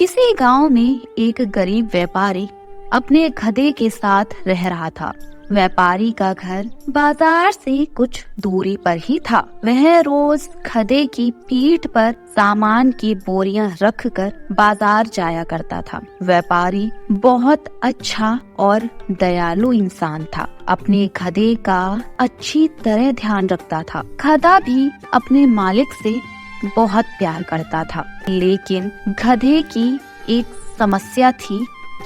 किसी गांव में एक गरीब व्यापारी अपने गधे के साथ रह रहा था। व्यापारी का घर बाजार से कुछ दूरी पर ही था। वह रोज गधे की पीठ पर सामान की बोरियां रखकर बाजार जाया करता था। व्यापारी बहुत अच्छा और दयालु इंसान था। अपने गधे का अच्छी तरह ध्यान रखता था। गधा भी अपने मालिक से बहुत प्यार करता था, लेकिन गधे की एक समस्या थी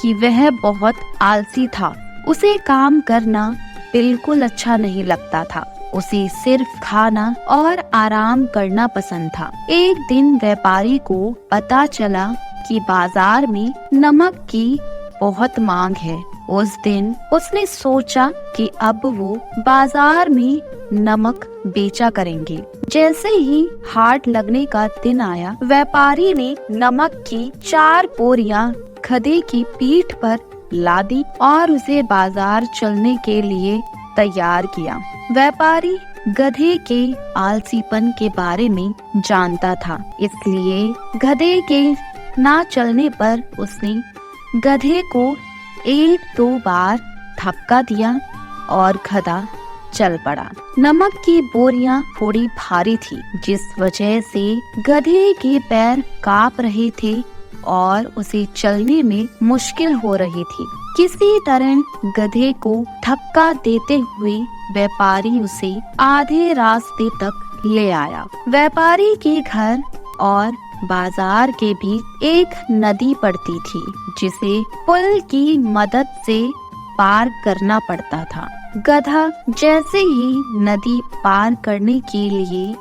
कि वह बहुत आलसी था। उसे काम करना बिल्कुल अच्छा नहीं लगता था। उसे सिर्फ खाना और आराम करना पसंद था। एक दिन व्यापारी को पता चला कि बाजार में नमक की बहुत मांग है। उस दिन उसने सोचा कि अब वो बाजार में नमक बेचा करेंगे। जैसे ही हाट लगने का दिन आया, व्यापारी ने नमक की 4 बोरियां गधे की पीठ पर लादी और उसे बाजार चलने के लिए तैयार किया। व्यापारी गधे के आलसीपन के बारे में जानता था, इसलिए गधे के ना चलने पर उसने गधे को 1-2 बार धक्का दिया और गधा चल पड़ा। नमक की बोरियां थोड़ी भारी थी, जिस वजह से गधे के पैर कांप रहे थे और उसे चलने में मुश्किल हो रही थी। किसी तरह गधे को धक्का देते हुए व्यापारी उसे आधे रास्ते तक ले आया। व्यापारी के घर और बाजार के बीच एक नदी पड़ती थी, जिसे पुल की मदद से पार करना पड़ता था। गधा जैसे ही नदी पार करने के लिए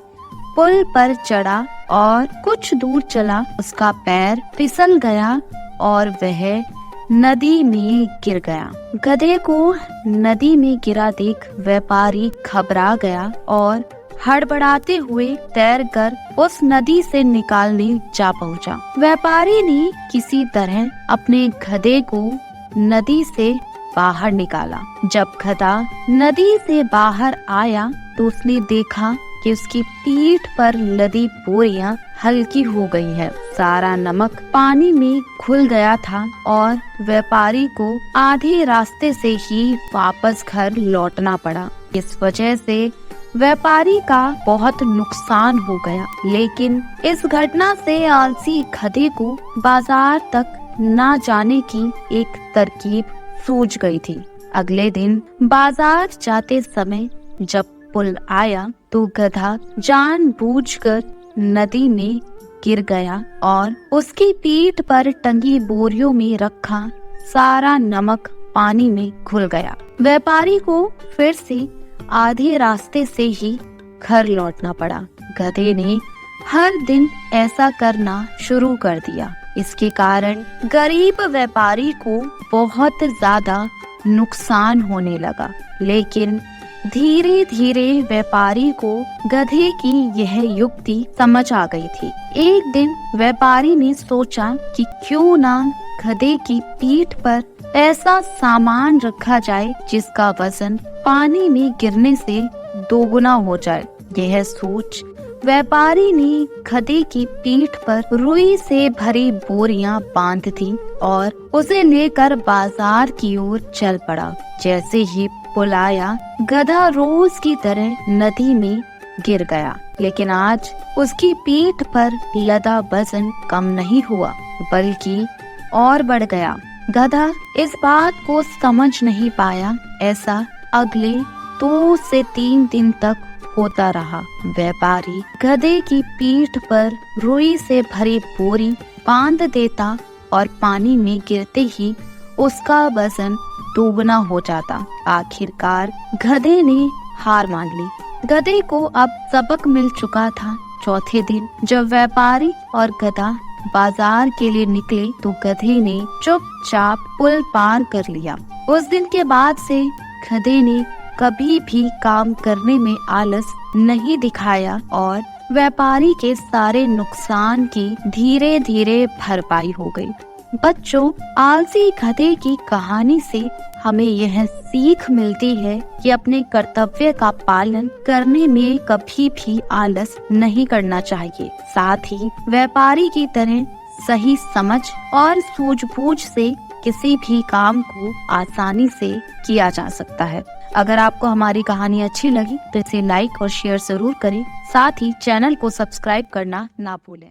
पुल पर चढ़ा और कुछ दूर चला, उसका पैर फिसल गया और वह नदी में गिर गया। गधे को नदी में गिरा देख व्यापारी घबरा गया और हड़बड़ाते हुए तैरकर उस नदी से निकालने जा पहुंचा। व्यापारी ने किसी तरह अपने गधे को नदी से बाहर निकाला। जब गधा नदी से बाहर आया तो उसने देखा कि उसकी पीठ पर लदी बोरियां हल्की हो गई है। सारा नमक पानी में घुल गया था और व्यापारी को आधे रास्ते से ही वापस घर लौटना पड़ा। इस वजह से व्यापारी का बहुत नुकसान हो गया, लेकिन इस घटना से आलसी गधे को बाजार तक न जाने की एक तरकीब सूझ गई थी। अगले दिन बाजार जाते समय जब पुल आया तो गधा जानबूझकर नदी में गिर गया और उसकी पीठ पर टंगी बोरियों में रखा सारा नमक पानी में घुल गया। व्यापारी को फिर से आधे रास्ते से ही घर लौटना पड़ा। गधे ने हर दिन ऐसा करना शुरू कर दिया। इसके कारण गरीब व्यापारी को बहुत ज्यादा नुकसान होने लगा, लेकिन धीरे धीरे व्यापारी को गधे की यह युक्ति समझ आ गई थी। एक दिन व्यापारी ने सोचा कि क्यों ना गधे की पीठ पर ऐसा सामान रखा जाए जिसका वजन पानी में गिरने से दोगुना हो जाए। यह सोच व्यापारी ने गधे की पीठ पर रुई से भरी बोरियां बांध दी और उसे लेकर बाजार की ओर चल पड़ा। जैसे ही पुल आया, गधा रोज की तरह नदी में गिर गया, लेकिन आज उसकी पीठ पर लदा वजन कम नहीं हुआ बल्कि और बढ़ गया। गधा इस बात को समझ नहीं पाया। ऐसा अगले 2 से 3 दिन तक होता रहा। व्यापारी गधे की पीठ पर रुई से भरी बोरी बांध देता और पानी में गिरते ही उसका वजन दोगुना हो जाता। आखिरकार गधे ने हार मान ली। गधे को अब सबक मिल चुका था। चौथे दिन जब व्यापारी और गधा बाजार के लिए निकले तो गधे ने चुपचाप पुल पार कर लिया। उस दिन के बाद से गधे ने कभी भी काम करने में आलस नहीं दिखाया और व्यापारी के सारे नुकसान की धीरे धीरे भरपाई हो गई। बच्चों, आलसी गधे की कहानी से हमें यह सीख मिलती है कि अपने कर्तव्य का पालन करने में कभी भी आलस नहीं करना चाहिए। साथ ही व्यापारी की तरह सही समझ और सूझबूझ से किसी भी काम को आसानी से किया जा सकता है। अगर आपको हमारी कहानी अच्छी लगी तो इसे लाइक और शेयर जरूर करें। साथ ही चैनल को सब्सक्राइब करना ना भूलें।